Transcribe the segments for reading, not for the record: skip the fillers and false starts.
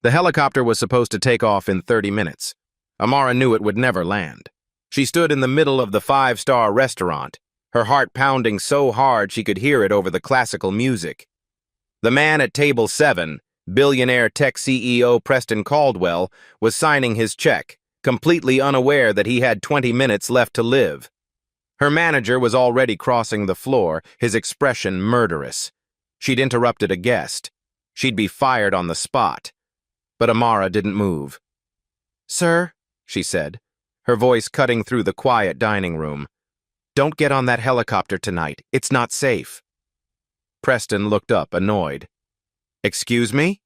The helicopter was supposed to take off in 30 minutes. Amara knew it would never land. She stood in the middle of the five-star restaurant, her heart pounding so hard she could hear it over the classical music. The man at table 7, billionaire tech CEO Preston Caldwell, was signing his check, completely unaware that he had 20 minutes left to live. Her manager was already crossing the floor, his expression murderous. She'd interrupted a guest. She'd be fired on the spot. But Amara didn't move. "Sir," she said, her voice cutting through the quiet dining room, "don't get on that helicopter tonight. It's not safe." Preston looked up, annoyed. "Excuse me?"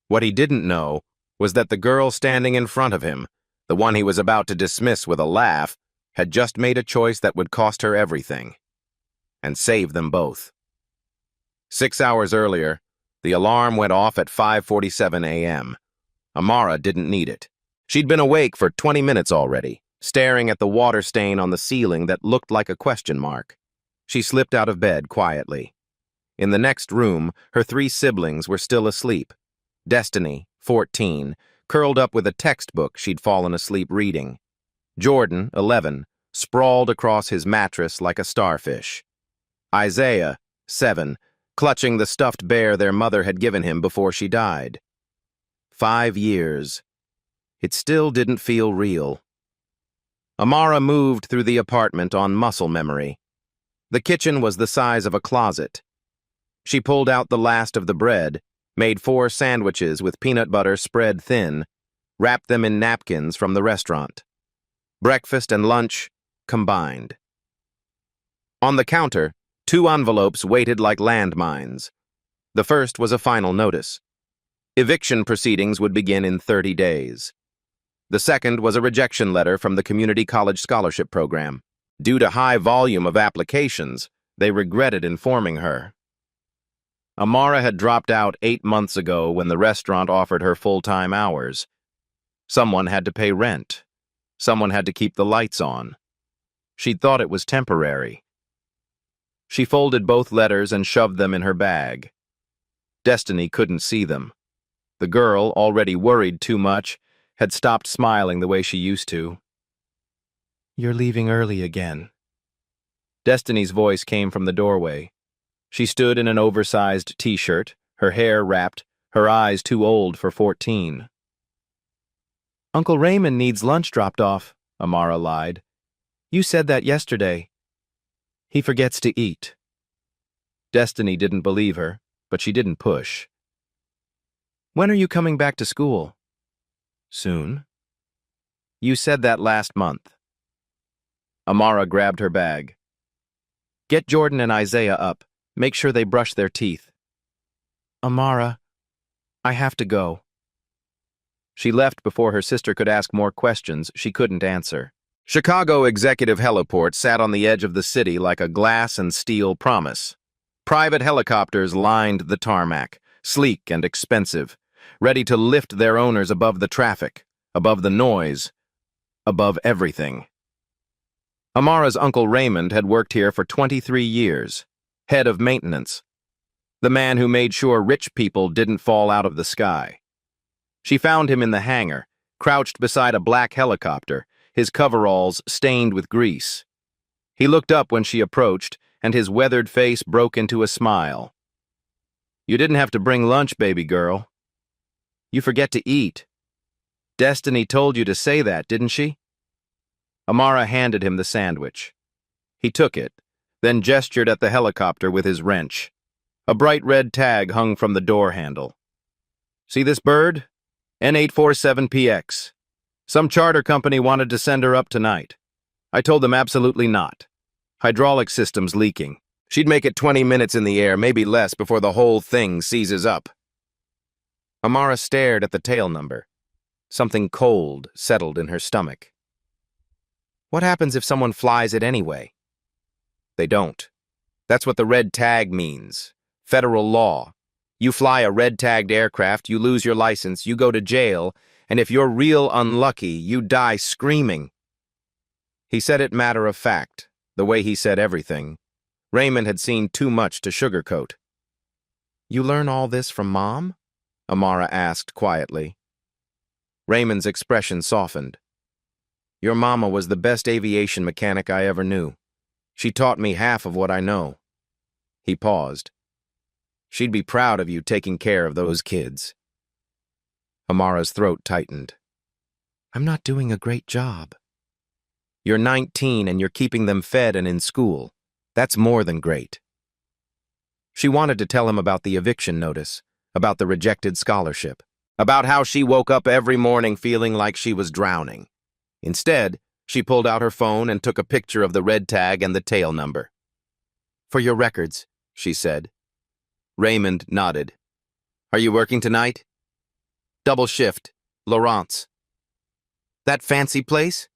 What he didn't know was that the girl standing in front of him, the one he was about to dismiss with a laugh, had just made a choice that would cost her everything, and save them both. 6 hours earlier, the alarm went off at 5:47 a.m. Amara didn't need it. She'd been awake for 20 minutes already, staring at the water stain on the ceiling that looked like a question mark. She slipped out of bed quietly. In the next room, her 3 siblings were still asleep. Destiny, 14, curled up with a textbook she'd fallen asleep reading. Jordan, 11, sprawled across his mattress like a starfish. Isaiah, 7, clutching the stuffed bear their mother had given him before she died. 5 years. It still didn't feel real. Amara moved through the apartment on muscle memory. The kitchen was the size of a closet. She pulled out the last of the bread, made 4 sandwiches with peanut butter spread thin, wrapped them in napkins from the restaurant. Breakfast and lunch combined. On the counter, 2 envelopes waited like landmines. The first was a final notice. Eviction proceedings would begin in 30 days. The second was a rejection letter from the Community College Scholarship Program. Due to high volume of applications, they regretted informing her. Amara had dropped out 8 months ago when the restaurant offered her full-time hours. Someone had to pay rent. Someone had to keep the lights on. She'd thought it was temporary. She folded both letters and shoved them in her bag. Destiny couldn't see them. The girl, already worried too much, had stopped smiling the way she used to. "You're leaving early again." Destiny's voice came from the doorway. She stood in an oversized t-shirt, her hair wrapped, her eyes too old for 14. "Uncle Raymond needs lunch dropped off," Amara lied. "You said that yesterday. He forgets to eat." Destiny didn't believe her, but she didn't push. "When are you coming back to school?" "Soon." "You said that last month." Amara grabbed her bag. "Get Jordan and Isaiah up. Make sure they brush their teeth." "Amara, I have to go." She left before her sister could ask more questions she couldn't answer. Chicago Executive Heliport sat on the edge of the city like a glass and steel promise. Private helicopters lined the tarmac, sleek and expensive, ready to lift their owners above the traffic, above the noise, above everything. Amara's Uncle Raymond had worked here for 23 years, head of maintenance, the man who made sure rich people didn't fall out of the sky. She found him in the hangar, crouched beside a black helicopter, his coveralls stained with grease. He looked up when she approached, and his weathered face broke into a smile. "You didn't have to bring lunch, baby girl. You forget to eat. Destiny told you to say that, didn't she?" Amara handed him the sandwich. He took it, then gestured at the helicopter with his wrench. A bright red tag hung from the door handle. "See this bird? N847PX. Some charter company wanted to send her up tonight. I told them absolutely not. Hydraulic system's leaking. She'd make it 20 minutes in the air, maybe less, before the whole thing seizes up." Amara stared at the tail number. Something cold settled in her stomach. What happens if someone flies it anyway? They don't. That's what the red tag means. Federal law. You fly a red-tagged aircraft, you lose your license, you go to jail, and if you're real unlucky, you die screaming. He said it matter of fact, the way he said everything. Raymond had seen too much to sugarcoat. "You learn all this from Mom?" Amara asked quietly. Raymond's expression softened. Your mama was the best aviation mechanic I ever knew. She taught me half of what I know. He paused. She'd be proud of you taking care of those kids. Amara's throat tightened. I'm not doing a great job. You're 19 and you're keeping them fed and in school. That's more than great. She wanted to tell him about the eviction notice, about the rejected scholarship, about how she woke up every morning feeling like she was drowning. Instead, she pulled out her phone and took a picture of the red tag and the tail number. For your records, she said. Raymond nodded. Are you working tonight? Double shift, Laurence. That fancy place?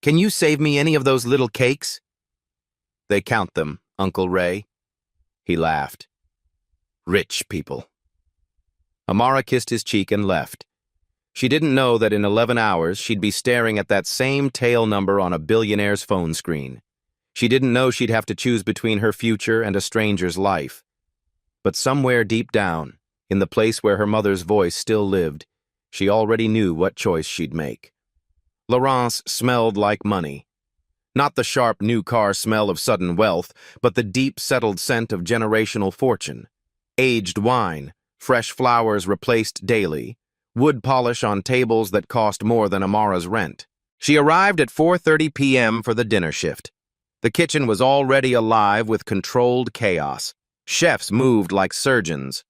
Can you save me any of those little cakes? They count them, Uncle Ray. He laughed. Rich people. Amara kissed his cheek and left. She didn't know that in 11 hours she'd be staring at that same tail number on a billionaire's phone screen. She didn't know she'd have to choose between her future and a stranger's life. But somewhere deep down, in the place where her mother's voice still lived, she already knew what choice she'd make. Laurence smelled like money. Not the sharp new car smell of sudden wealth, but the deep settled scent of generational fortune. Aged wine, fresh flowers replaced daily, wood polish on tables that cost more than Amara's rent. She arrived at 4:30 p.m. for the dinner shift. The kitchen was already alive with controlled chaos. Chefs moved like surgeons.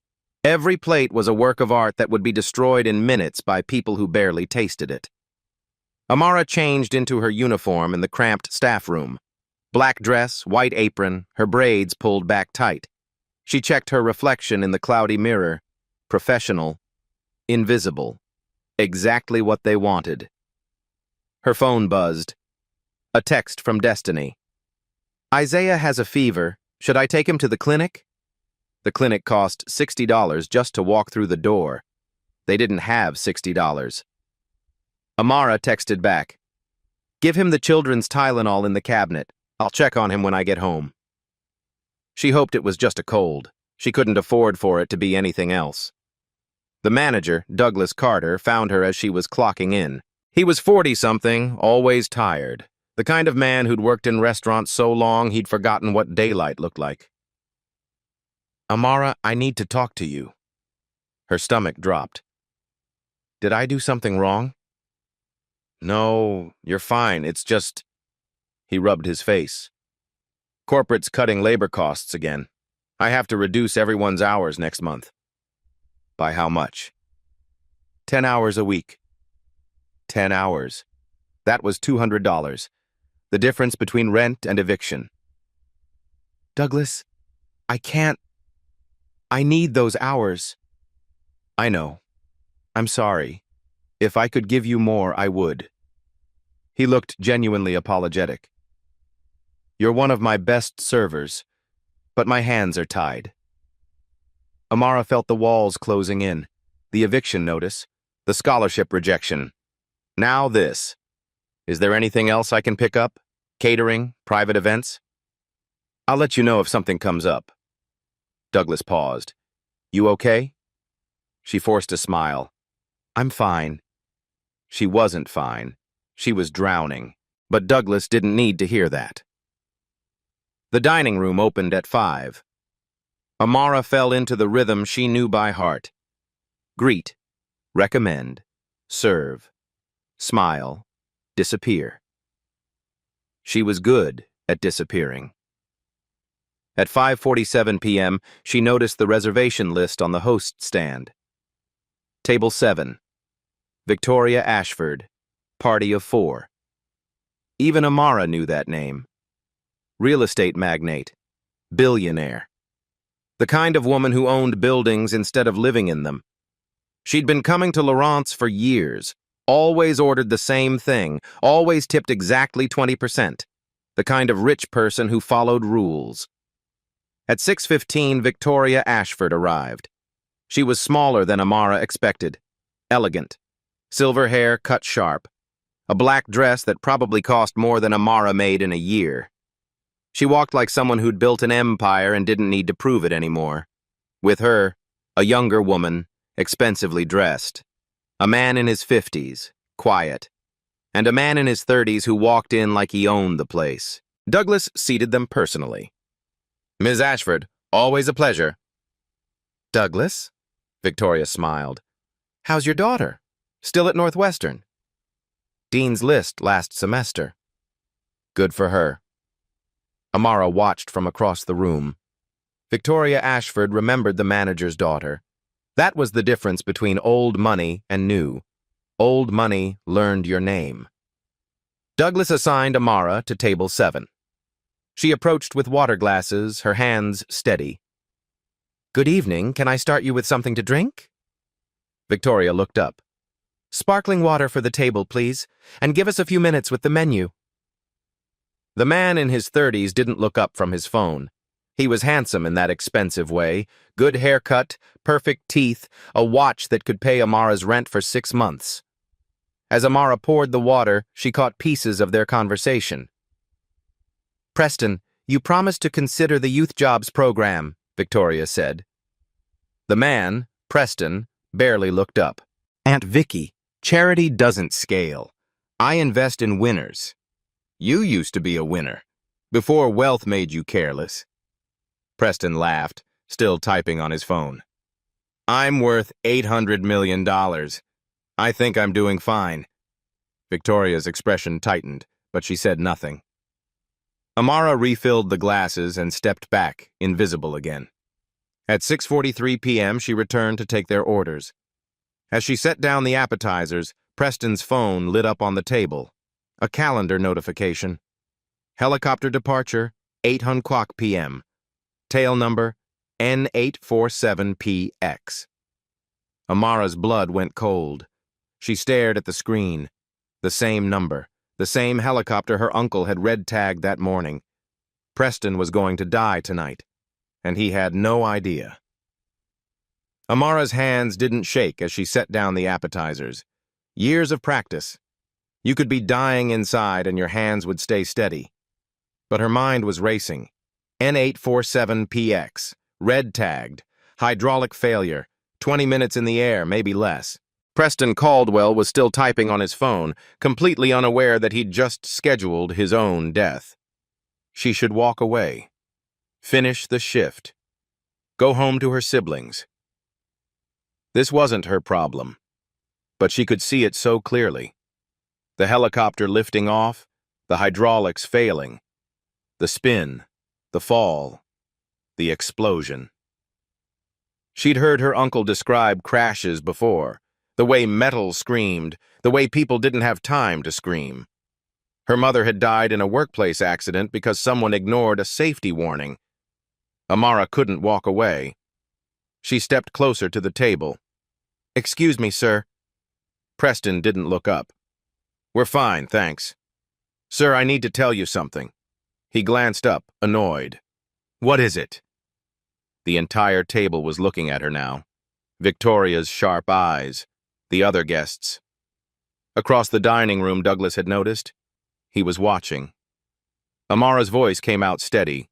Every plate was a work of art that would be destroyed in minutes by people who barely tasted it. Amara changed into her uniform in the cramped staff room. Black dress, white apron, her braids pulled back tight. She checked her reflection in the cloudy mirror. Professional, invisible. Exactly what they wanted. Her phone buzzed. A text from Destiny. Isaiah has a fever. Should I take him to the clinic? The clinic cost $60 just to walk through the door. They didn't have $60. Amara texted back. Give him the children's Tylenol in the cabinet. I'll check on him when I get home. She hoped it was just a cold. She couldn't afford for it to be anything else. The manager, Douglas Carter, found her as she was clocking in. He was 40-something, always tired. The kind of man who'd worked in restaurants so long he'd forgotten what daylight looked like. Amara, I need to talk to you. Her stomach dropped. Did I do something wrong? No, you're fine. It's just... He rubbed his face. Corporate's cutting labor costs again. I have to reduce everyone's hours next month. By how much? 10 hours a week. 10 hours. That was $200. The difference between rent and eviction. Douglas, I can't. I need those hours. I know. I'm sorry. If I could give you more, I would. He looked genuinely apologetic. You're one of my best servers, but my hands are tied. Amara felt the walls closing in, the eviction notice, the scholarship rejection. Now this. Is there anything else I can pick up? Catering? Private events? I'll let you know if something comes up. Douglas paused. You okay? She forced a smile. I'm fine. She wasn't fine. She was drowning, but Douglas didn't need to hear that. The dining room opened at 5. Amara fell into the rhythm she knew by heart. Greet, recommend, serve, smile, disappear. She was good at disappearing. At 5:47 p.m., she noticed the reservation list on the host stand. Table 7. Victoria Ashford, party of 4. Even Amara knew that name. Real estate magnate, billionaire. The kind of woman who owned buildings instead of living in them. She'd been coming to Laurence for years, always ordered the same thing, always tipped exactly 20%. The kind of rich person who followed rules. At 6:15, Victoria Ashford arrived. She was smaller than Amara expected. Elegant. Silver hair cut sharp. A black dress that probably cost more than Amara made in a year. She walked like someone who'd built an empire and didn't need to prove it anymore. With her, a younger woman, expensively dressed. A man in his 50s, quiet. And a man in his 30s who walked in like he owned the place. Douglas seated them personally. "Ms. Ashford, always a pleasure." "Douglas?" Victoria smiled. "How's your daughter? Still at Northwestern?" "Dean's List last semester." "Good for her." Amara watched from across the room. Victoria Ashford remembered the manager's daughter. That was the difference between old money and new. Old money learned your name. Douglas assigned Amara to table 7. She approached with water glasses, her hands steady. "Good evening. Can I start you with something to drink?" Victoria looked up. "Sparkling water for the table, please, and give us a few minutes with the menu." The man in his 30s didn't look up from his phone. He was handsome in that expensive way, good haircut, perfect teeth, a watch that could pay Amara's rent for 6 months. As Amara poured the water, she caught pieces of their conversation. "Preston, you promised to consider the youth jobs program," Victoria said. The man, Preston, barely looked up. "Aunt Vicky, charity doesn't scale. I invest in winners. You used to be a winner, before wealth made you careless." Preston laughed, still typing on his phone. "I'm worth $800 million. I think I'm doing fine." Victoria's expression tightened, but she said nothing. Amara refilled the glasses and stepped back, invisible again. At 6:43 p.m., she returned to take their orders. As she set down the appetizers, Preston's phone lit up on the table. A calendar notification. Helicopter departure, 8:00 p.m. Tail number, N847PX. Amara's blood went cold. She stared at the screen. The same number, the same helicopter her uncle had red-tagged that morning. Preston was going to die tonight, and he had no idea. Amara's hands didn't shake as she set down the appetizers. Years of practice. You could be dying inside and your hands would stay steady. But her mind was racing. N847PX, red-tagged, hydraulic failure, 20 minutes in the air, maybe less. Preston Caldwell was still typing on his phone, completely unaware that he'd just scheduled his own death. She should walk away. Finish the shift. Go home to her siblings. This wasn't her problem, but she could see it so clearly. The helicopter lifting off, the hydraulics failing, the spin, the fall, the explosion. She'd heard her uncle describe crashes before, the way metal screamed, the way people didn't have time to scream. Her mother had died in a workplace accident because someone ignored a safety warning. Amara couldn't walk away. She stepped closer to the table. "Excuse me, sir." Preston didn't look up. "We're fine, thanks." "Sir, I need to tell you something." He glanced up, annoyed. "What is it?" The entire table was looking at her now. Victoria's sharp eyes. The other guests. Across the dining room, Douglas had noticed. He was watching. Amara's voice came out steady.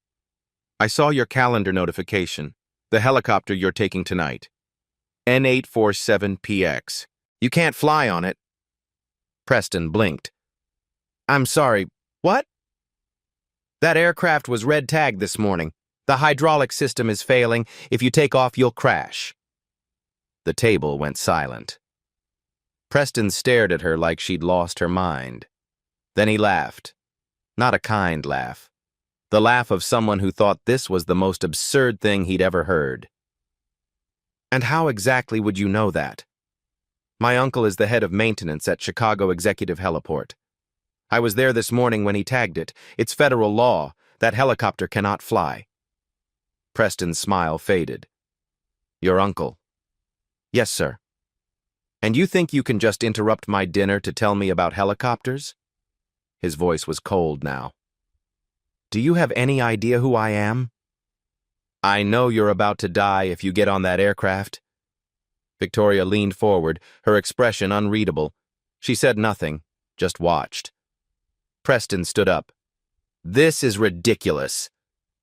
"I saw your calendar notification. The helicopter you're taking tonight. N847PX. You can't fly on it." Preston blinked. "I'm sorry, what?" "That aircraft was red-tagged this morning. The hydraulic system is failing. If you take off, you'll crash." The table went silent. Preston stared at her like she'd lost her mind. Then he laughed. Not a kind laugh. The laugh of someone who thought this was the most absurd thing he'd ever heard. "And how exactly would you know that?" "My uncle is the head of maintenance at Chicago Executive Heliport. I was there this morning when he tagged it. It's federal law. That helicopter cannot fly." Preston's smile faded. "Your uncle?" "Yes, sir." "And you think you can just interrupt my dinner to tell me about helicopters?" His voice was cold now. "Do you have any idea who I am?" "I know you're about to die if you get on that aircraft." Victoria leaned forward, her expression unreadable. She said nothing, just watched. Preston stood up. "This is ridiculous.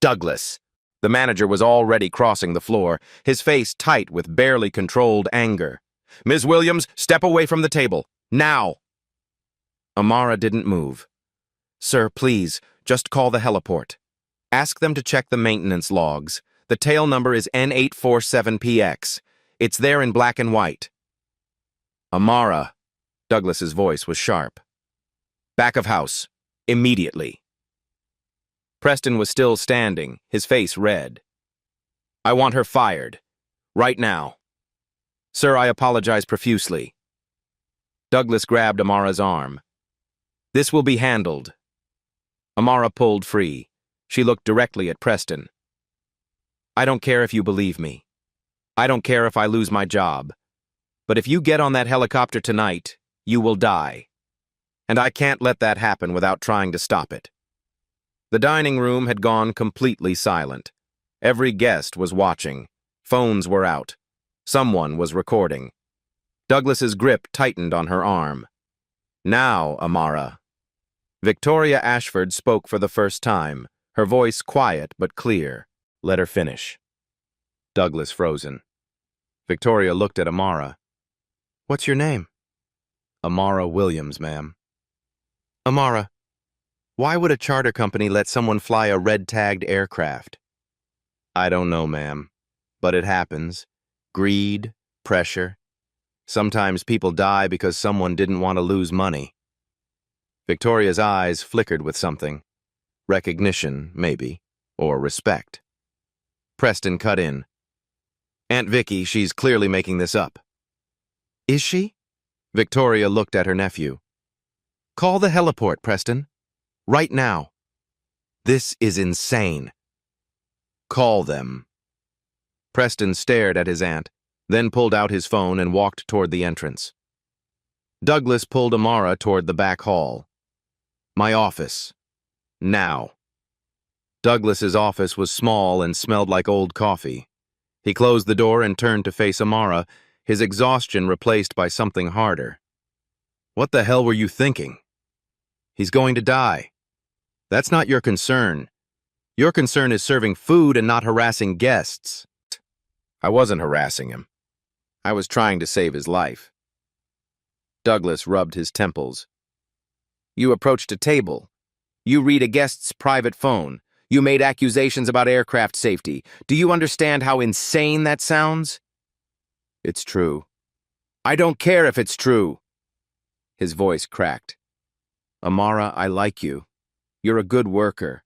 Douglas, The manager was already crossing the floor, his face tight with barely controlled anger. "Ms. Williams, step away from the table. Now!" Amara didn't move. "Sir, please, just call the heliport. Ask them to check the maintenance logs. The tail number is N847PX. It's there in black and white." "Amara," Douglas's voice was sharp. "Back of house. Immediately." Preston was still standing, his face red. "I want her fired. Right now." "Sir, I apologize profusely." Douglas grabbed Amara's arm. "This will be handled." Amara pulled free. She looked directly at Preston. "I don't care if you believe me. I don't care if I lose my job. But if you get on that helicopter tonight, you will die. And I can't let that happen without trying to stop it." The dining room had gone completely silent. Every guest was watching. Phones were out. Someone was recording. Douglas's grip tightened on her arm. "Now, Amara." Victoria Ashford spoke for the first time, her voice quiet but clear. "Let her finish." Douglas frozen. Victoria looked at Amara. "What's your name?" "Amara Williams, ma'am." "Amara, why would a charter company let someone fly a red-tagged aircraft?" "I don't know, ma'am, but it happens. Greed, pressure. Sometimes people die because someone didn't want to lose money." Victoria's eyes flickered with something. Recognition, maybe, or respect. Preston cut in. "Aunt Vicky, she's clearly making this up." "Is she?" Victoria looked at her nephew. "Call the heliport, Preston. Right now." "This is insane." "Call them." Preston stared at his aunt, then pulled out his phone and walked toward the entrance. Douglas pulled Amara toward the back hall. "My office. Now." Douglas's office was small and smelled like old coffee. He closed the door and turned to face Amara, his exhaustion replaced by something harder. "What the hell were you thinking? He's going to die. That's not your concern. Your concern is serving food and not harassing guests." "I wasn't harassing him. I was trying to save his life." Douglas rubbed his temples. "You approached a table. You read a guest's private phone. You made accusations about aircraft safety. Do you understand how insane that sounds?" "It's true." "I don't care if it's true." His voice cracked. "Amara, I like you. You're a good worker.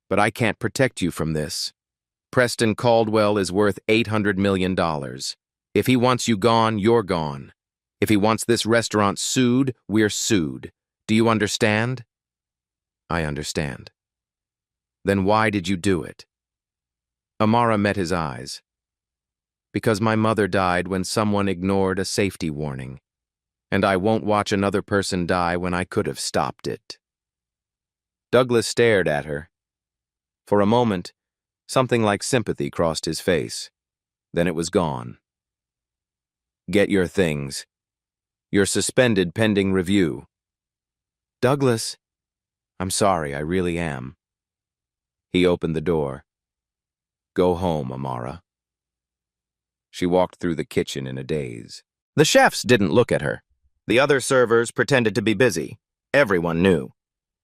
But I can't protect you from this. Preston Caldwell is worth $800 million. If he wants you gone, you're gone. If he wants this restaurant sued, we're sued. Do you understand?" "I understand." "Then why did you do it?" Amara met his eyes. "Because my mother died when someone ignored a safety warning. And I won't watch another person die when I could have stopped it." Douglas stared at her. For a moment, something like sympathy crossed his face. Then it was gone. "Get your things. You're suspended pending review." "Douglas, I'm sorry, I really am." He opened the door. "Go home, Amara." She walked through the kitchen in a daze. The chefs didn't look at her. The other servers pretended to be busy. Everyone knew.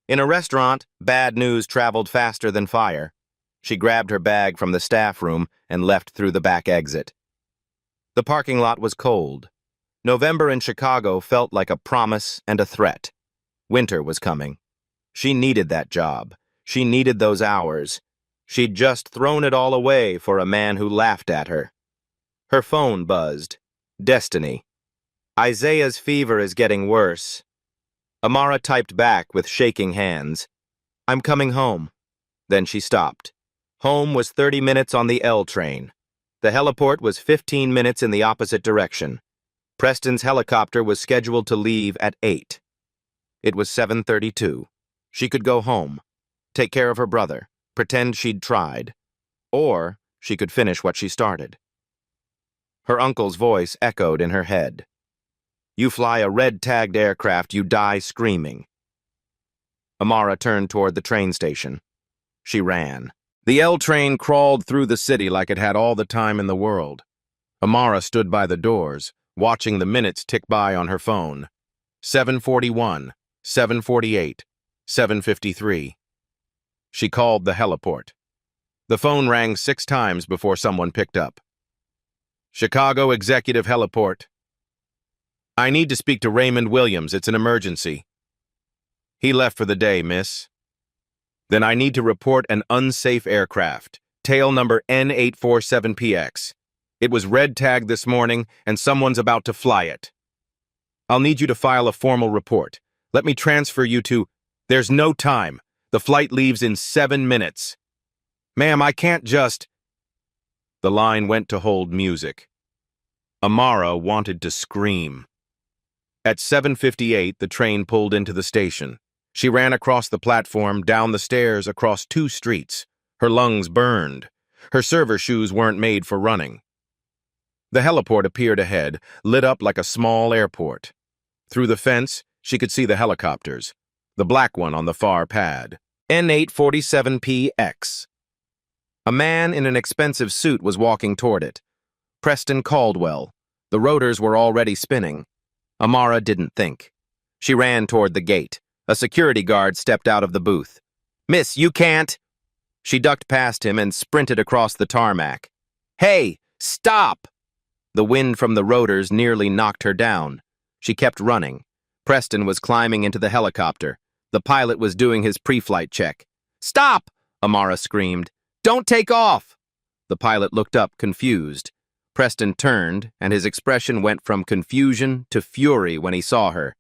In a restaurant, bad news traveled faster than fire. She grabbed her bag from the staff room and left through the back exit. The parking lot was cold. November in Chicago felt like a promise and a threat. Winter was coming. She needed that job. She needed those hours. She'd just thrown it all away for a man who laughed at her. Her phone buzzed. Destiny. "Isaiah's fever is getting worse." Amara typed back with shaking hands. "I'm coming home." Then she stopped. Home was 30 minutes on the L train. The heliport was 15 minutes in the opposite direction. Preston's helicopter was scheduled to leave at 8. It was 7:32. She could go home, take care of her brother, pretend she'd tried. Or she could finish what she started. Her uncle's voice echoed in her head. "You fly a red-tagged aircraft, you die screaming." Amara turned toward the train station. She ran. The L train crawled through the city like it had all the time in the world. Amara stood by the doors, watching the minutes tick by on her phone. 7:41, 7:48, 7:53. She called the heliport. The phone rang 6 times before someone picked up. Chicago Executive Heliport. I need to speak to Raymond Williams. It's an emergency. He left for the day, miss. Then I need to report an unsafe aircraft, tail number N847PX. It was red tagged this morning, and someone's about to fly it. I'll need you to file a formal report. Let me transfer you to... There's no time. The flight leaves in 7 minutes. Ma'am, I can't just... The line went to hold music. Amara wanted to scream. At 7:58, the train pulled into the station. She ran across the platform, down the stairs, across 2 streets. Her lungs burned. Her server shoes weren't made for running. The heliport appeared ahead, lit up like a small airport. Through the fence, she could see the helicopters. The black one on the far pad. N847PX. A man in an expensive suit was walking toward it. Preston Caldwell. The rotors were already spinning. Amara didn't think. She ran toward the gate. A security guard stepped out of the booth. Miss, you can't. She ducked past him and sprinted across the tarmac. Hey, stop! The wind from the rotors nearly knocked her down. She kept running. Preston was climbing into the helicopter. The pilot was doing his pre-flight check. Stop! Amara screamed. Don't take off! The pilot looked up, confused. Preston turned, and his expression went from confusion to fury when he saw her.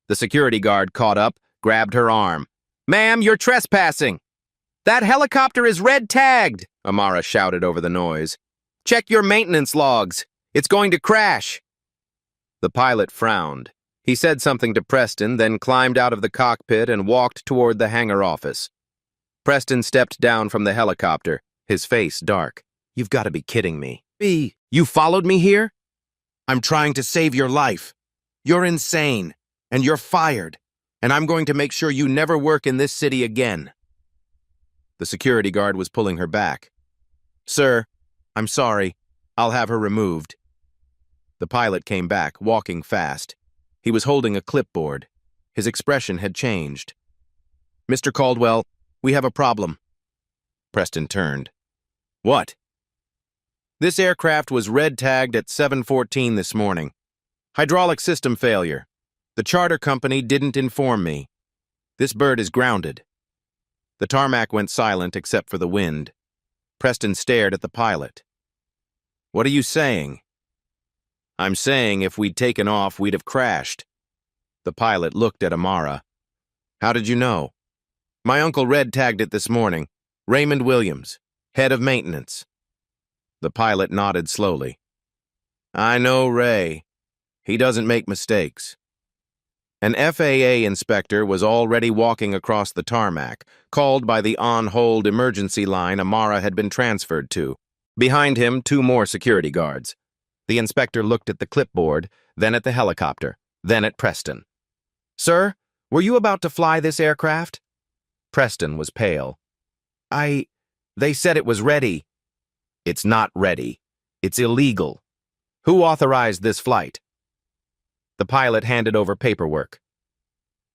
The security guard caught up, grabbed her arm. Ma'am, you're trespassing! That helicopter is red-tagged, Amara shouted over the noise. Check your maintenance logs. It's going to crash. The pilot frowned. He said something to Preston, then climbed out of the cockpit and walked toward the hangar office. Preston stepped down from the helicopter, his face dark. You've got to be kidding me. You followed me here? I'm trying to save your life. You're insane, and you're fired, and I'm going to make sure you never work in this city again. The security guard was pulling her back. Sir, I'm sorry. I'll have her removed. The pilot came back, walking fast. He was holding a clipboard. His expression had changed. Mr. Caldwell, we have a problem. Preston turned. What? This aircraft was red-tagged at 7:14 this morning. Hydraulic system failure. The charter company didn't inform me. This bird is grounded. The tarmac went silent except for the wind. Preston stared at the pilot. What are you saying? I'm saying if we'd taken off, we'd have crashed. The pilot looked at Amara. How did you know? My uncle red-tagged it this morning. Raymond Williams, head of maintenance. The pilot nodded slowly. I know Ray. He doesn't make mistakes. An FAA inspector was already walking across the tarmac, called by the on-hold emergency line Amara had been transferred to. Behind him, 2 more security guards. The inspector looked at the clipboard, then at the helicopter, then at Preston. Sir, were you about to fly this aircraft? Preston was pale. They said it was ready. It's not ready. It's illegal. Who authorized this flight? The pilot handed over paperwork.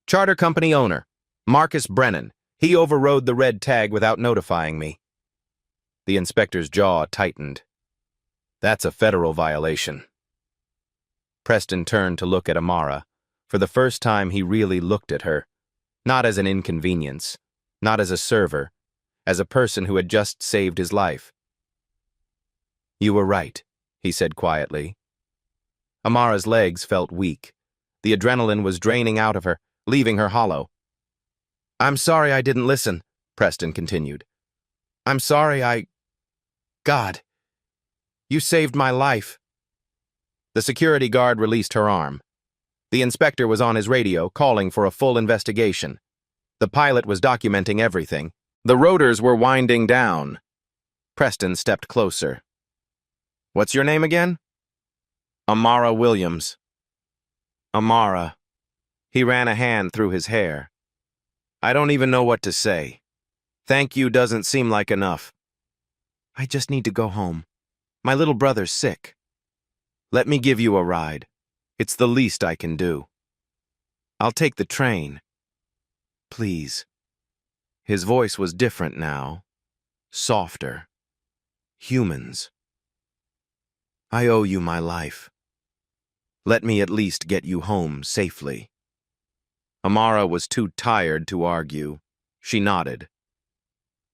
Charter company owner, Marcus Brennan. He overrode the red tag without notifying me. The inspector's jaw tightened. That's a federal violation. Preston turned to look at Amara. For the first time, he really looked at her. Not as an inconvenience, not as a server, as a person who had just saved his life. You were right, he said quietly. Amara's legs felt weak. The adrenaline was draining out of her, leaving her hollow. I'm sorry I didn't listen, Preston continued. I'm sorry God, you saved my life. The security guard released her arm. The inspector was on his radio, calling for a full investigation. The pilot was documenting everything. The rotors were winding down. Preston stepped closer. What's your name again? Amara Williams. Amara. He ran a hand through his hair. I don't even know what to say. Thank you doesn't seem like enough. I just need to go home. My little brother's sick. Let me give you a ride. It's the least I can do. I'll take the train. Please. His voice was different now. Softer. Humans. I owe you my life. Let me at least get you home safely. Amara was too tired to argue. She nodded.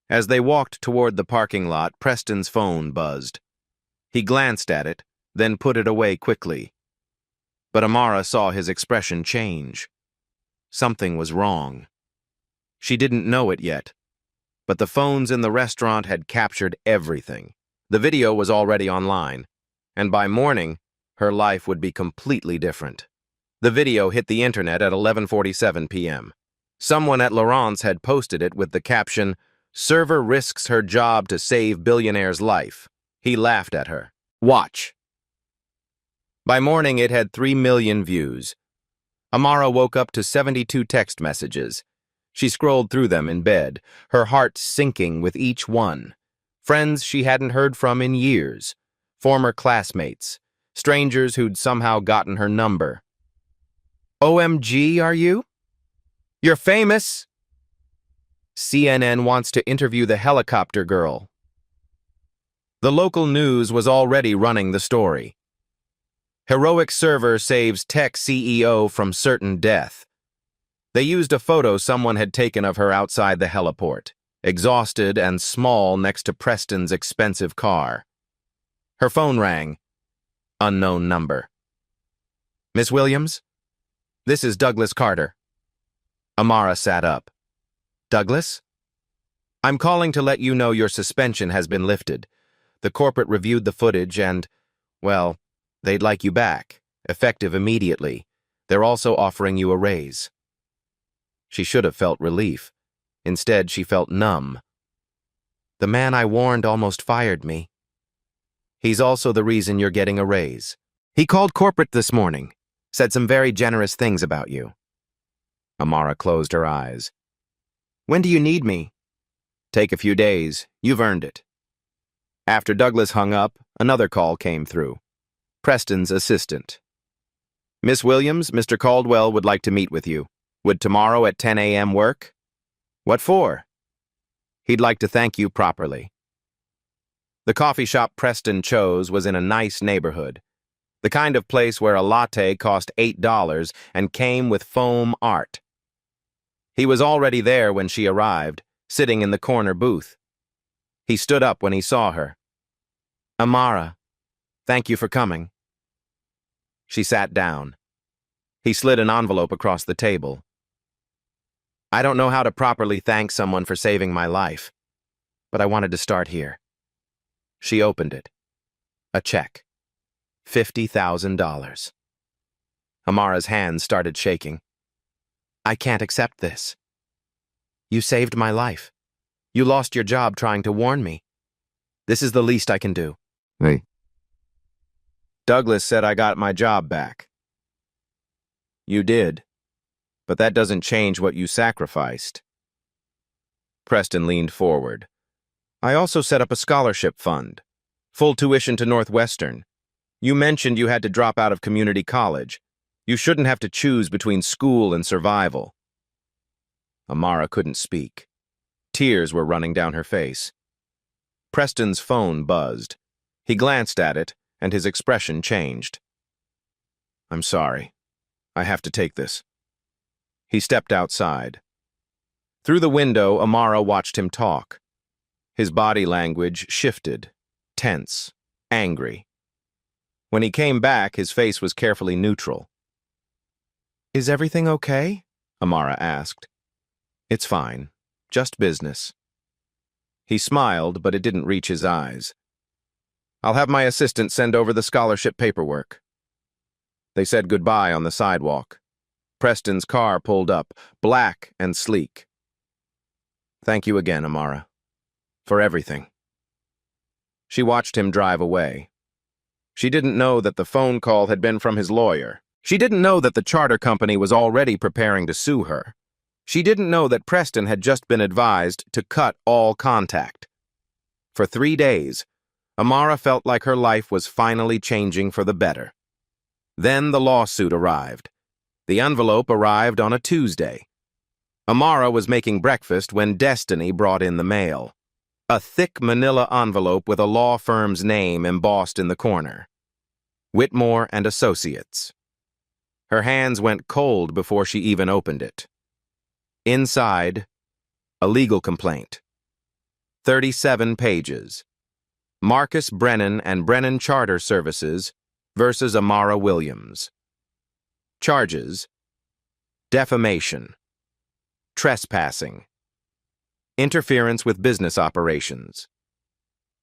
As they walked toward the parking lot, Preston's phone buzzed. He glanced at it, then put it away quickly. But Amara saw his expression change. Something was wrong. She didn't know it yet, but the phones in the restaurant had captured everything. The video was already online, and by morning, her life would be completely different. The video hit the internet at 11:47 p.m. Someone at Laurent's had posted it with the caption, "Server risks her job to save billionaire's life." He laughed at her. Watch. By morning, it had 3 million views. Amara woke up to 72 text messages. She scrolled through them in bed, her heart sinking with each one. Friends she hadn't heard from in years. Former classmates. Strangers who'd somehow gotten her number. OMG, are you? You're famous. CNN wants to interview the helicopter girl. The local news was already running the story. Heroic server saves tech CEO from certain death. They used a photo someone had taken of her outside the heliport, exhausted and small next to Preston's expensive car. Her phone rang. Unknown number. Miss Williams? This is Douglas Carter. Amara sat up. Douglas? I'm calling to let you know your suspension has been lifted. The corporate reviewed the footage and, well, they'd like you back, effective immediately. They're also offering you a raise. She should have felt relief. Instead, she felt numb. The man I warned almost fired me. He's also the reason you're getting a raise. He called corporate this morning, said some very generous things about you. Amara closed her eyes. When do you need me? Take a few days. You've earned it. After Douglas hung up, another call came through. Preston's assistant. Miss Williams, Mr. Caldwell would like to meet with you. Would tomorrow at 10 a.m. work? What for? He'd like to thank you properly. The coffee shop Preston chose was in a nice neighborhood. The kind of place where a latte cost $8 and came with foam art. He was already there when she arrived, sitting in the corner booth. He stood up when he saw her. Amara, thank you for coming. She sat down. He slid an envelope across the table. I don't know how to properly thank someone for saving my life, but I wanted to start here. She opened it. A check. $50,000. Amara's hands started shaking. I can't accept this. You saved my life. You lost your job trying to warn me. This is the least I can do. Hey. Douglas said I got my job back. You did, but that doesn't change what you sacrificed. Preston leaned forward. I also set up a scholarship fund. Full tuition to Northwestern. You mentioned you had to drop out of community college. You shouldn't have to choose between school and survival. Amara couldn't speak. Tears were running down her face. Preston's phone buzzed. He glanced at it, and his expression changed. I'm sorry. I have to take this. He stepped outside. Through the window, Amara watched him talk. His body language shifted, tense, angry. When he came back, his face was carefully neutral. Is everything okay? Amara asked. It's fine. Just business. He smiled, but it didn't reach his eyes. I'll have my assistant send over the scholarship paperwork. They said goodbye on the sidewalk. Preston's car pulled up, black and sleek. Thank you again, Amara. For everything. She watched him drive away. She didn't know that the phone call had been from his lawyer. She didn't know that the charter company was already preparing to sue her. She didn't know that Preston had just been advised to cut all contact. For 3 days, Amara felt like her life was finally changing for the better. Then the lawsuit arrived. The envelope arrived on a Tuesday. Amara was making breakfast when Destiny brought in the mail. A thick manila envelope with a law firm's name embossed in the corner. Whitmore and Associates. Her hands went cold before she even opened it. Inside, a legal complaint. 37 pages. Marcus Brennan and Brennan Charter Services versus Amara Williams. Charges: defamation, trespassing, interference with business operations,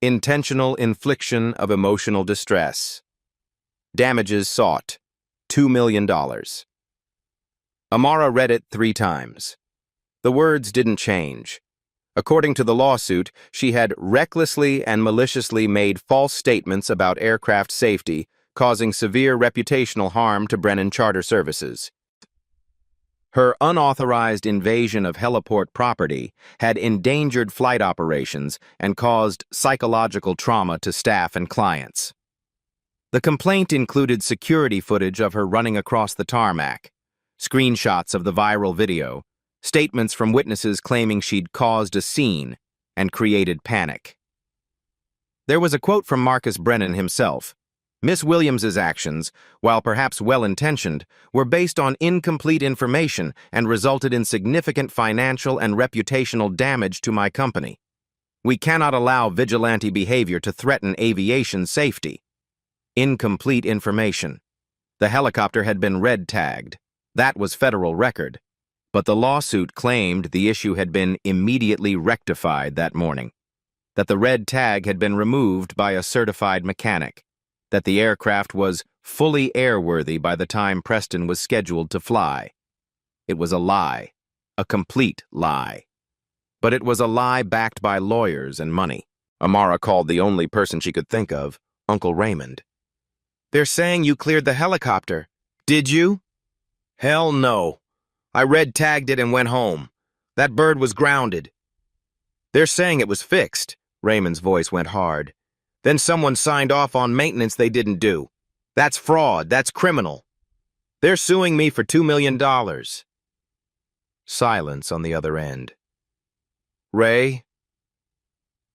intentional infliction of emotional distress. Damages sought, $2 million. Amara read it 3 times. The words didn't change. According to the lawsuit, she had recklessly and maliciously made false statements about aircraft safety, causing severe reputational harm to Brennan Charter Services. Her unauthorized invasion of heliport property had endangered flight operations and caused psychological trauma to staff and clients. The complaint included security footage of her running across the tarmac, screenshots of the viral video, statements from witnesses claiming she'd caused a scene and created panic. There was a quote from Marcus Brennan himself. Miss Williams's actions, while perhaps well-intentioned, were based on incomplete information and resulted in significant financial and reputational damage to my company. We cannot allow vigilante behavior to threaten aviation safety. Incomplete information. The helicopter had been red-tagged. That was federal record. But the lawsuit claimed the issue had been immediately rectified that morning, that the red tag had been removed by a certified mechanic, that the aircraft was fully airworthy by the time Preston was scheduled to fly. It was a lie, a complete lie. But it was a lie backed by lawyers and money. Amara called the only person she could think of, Uncle Raymond. "They're saying you cleared the helicopter. Did you?" "Hell no. I red-tagged it and went home. That bird was grounded." "They're saying it was fixed." Raymond's voice went hard. "Then someone signed off on maintenance they didn't do. That's fraud. That's criminal. They're suing me for $2 million. Silence on the other end. "Ray,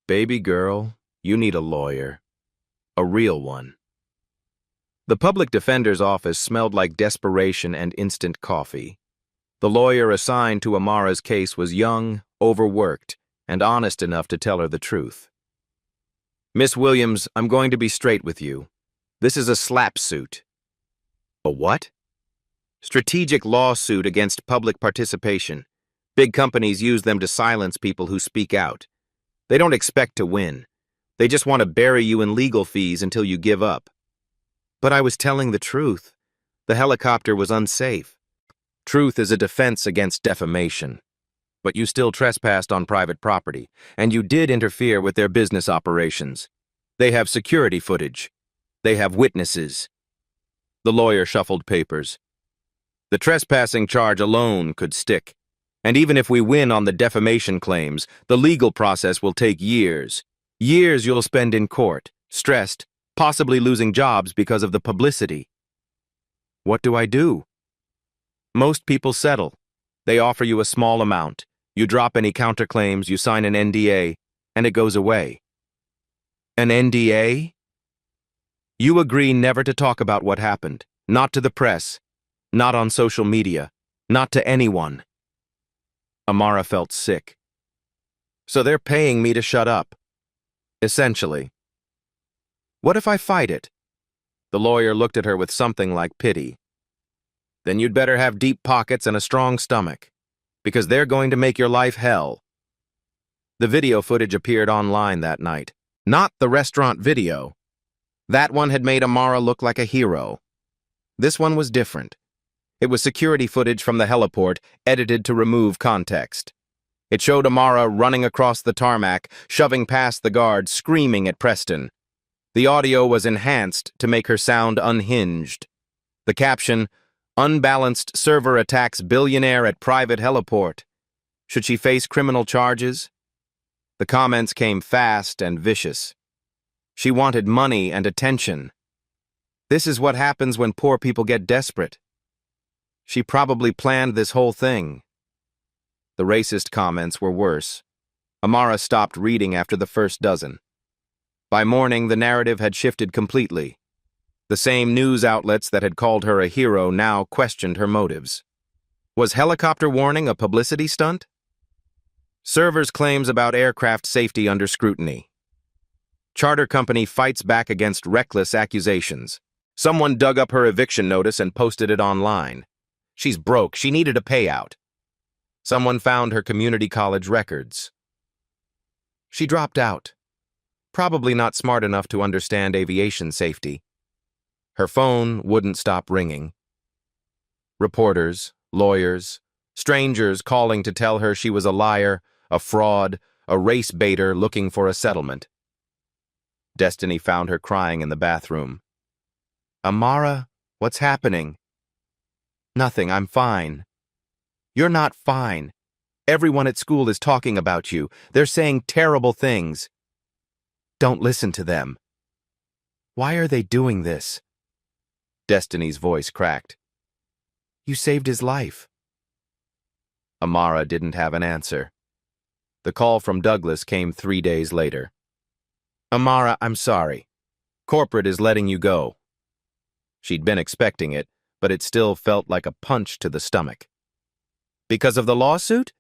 baby girl, you need a lawyer. A real one." The public defender's office smelled like desperation and instant coffee. The lawyer assigned to Amara's case was young, overworked, and honest enough to tell her the truth. "Miss Williams, I'm going to be straight with you. This is a slap suit." "A what?" "Strategic lawsuit against public participation. Big companies use them to silence people who speak out. They don't expect to win. They just want to bury you in legal fees until you give up." "But I was telling the truth. The helicopter was unsafe." "Truth is a defense against defamation. But you still trespassed on private property, and you did interfere with their business operations. They have security footage. They have witnesses." The lawyer shuffled papers. "The trespassing charge alone could stick. And even if we win on the defamation claims, the legal process will take years. Years you'll spend in court, stressed, possibly losing jobs because of the publicity." "What do I do?" "Most people settle. They offer you a small amount. You drop any counterclaims, you sign an NDA, and it goes away." "An NDA?" "You agree never to talk about what happened. Not to the press. Not on social media. Not to anyone." Amara felt sick. "So they're paying me to shut up." "Essentially." "What if I fight it?" The lawyer looked at her with something like pity. "Then you'd better have deep pockets and a strong stomach, because they're going to make your life hell." The video footage appeared online that night. Not the restaurant video. That one had made Amara look like a hero. This one was different. It was security footage from the heliport, edited to remove context. It showed Amara running across the tarmac, shoving past the guards, screaming at Preston. The audio was enhanced to make her sound unhinged. The caption, "Unbalanced server attacks billionaire at private heliport." Should she face criminal charges? The comments came fast and vicious. She wanted money and attention. This is what happens when poor people get desperate. She probably planned this whole thing. The racist comments were worse. Amara stopped reading after the first dozen. By morning, the narrative had shifted completely. The same news outlets that had called her a hero now questioned her motives. Was helicopter warning a publicity stunt? Servers' claims about aircraft safety under scrutiny. Charter company fights back against reckless accusations. Someone dug up her eviction notice and posted it online. She's broke. She needed a payout. Someone found her community college records. She dropped out. Probably not smart enough to understand aviation safety. Her phone wouldn't stop ringing. Reporters, lawyers, strangers calling to tell her she was a liar, a fraud, a race baiter looking for a settlement. Destiny found her crying in the bathroom. Amara, what's happening? Nothing, I'm fine. You're not fine. Everyone at school is talking about you. They're saying terrible things. Don't listen to them. Why are they doing this? Destiny's voice cracked. You saved his life. Amara didn't have an answer. The call from Douglas came 3 days later. Amara, I'm sorry. Corporate is letting you go. She'd been expecting it, but it still felt like a punch to the stomach. Because of the lawsuit?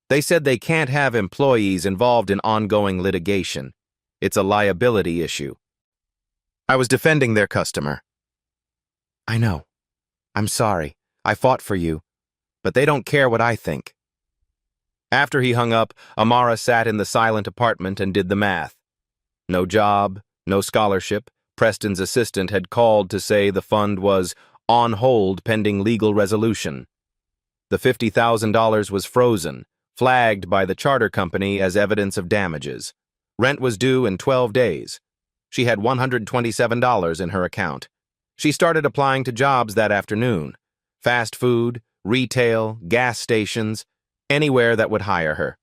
They said they can't have employees involved in ongoing litigation. It's a liability issue. I was defending their customer. I know. I'm sorry. I fought for you. But they don't care what I think. After he hung up, Amara sat in the silent apartment and did the math. No job, no scholarship. Preston's assistant had called to say the fund was on hold pending legal resolution. The $50,000 was frozen, flagged by the charter company as evidence of damages. Rent was due in 12 days. She had $127 in her account. She started applying to jobs that afternoon. Fast food, retail, gas stations, anywhere that would hire her.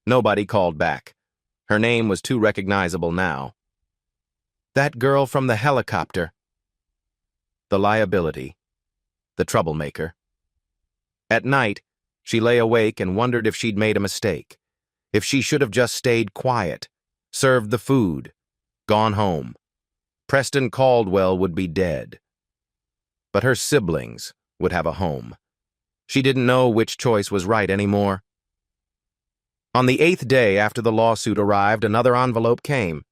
Nobody called back. Her name was too recognizable now. That girl from the helicopter. The liability. The troublemaker. At night, she lay awake and wondered if she'd made a mistake. If she should have just stayed quiet, served the food, gone home. Preston Caldwell would be dead. But her siblings would have a home. She didn't know which choice was right anymore. On the 8th day after the lawsuit arrived, another envelope came.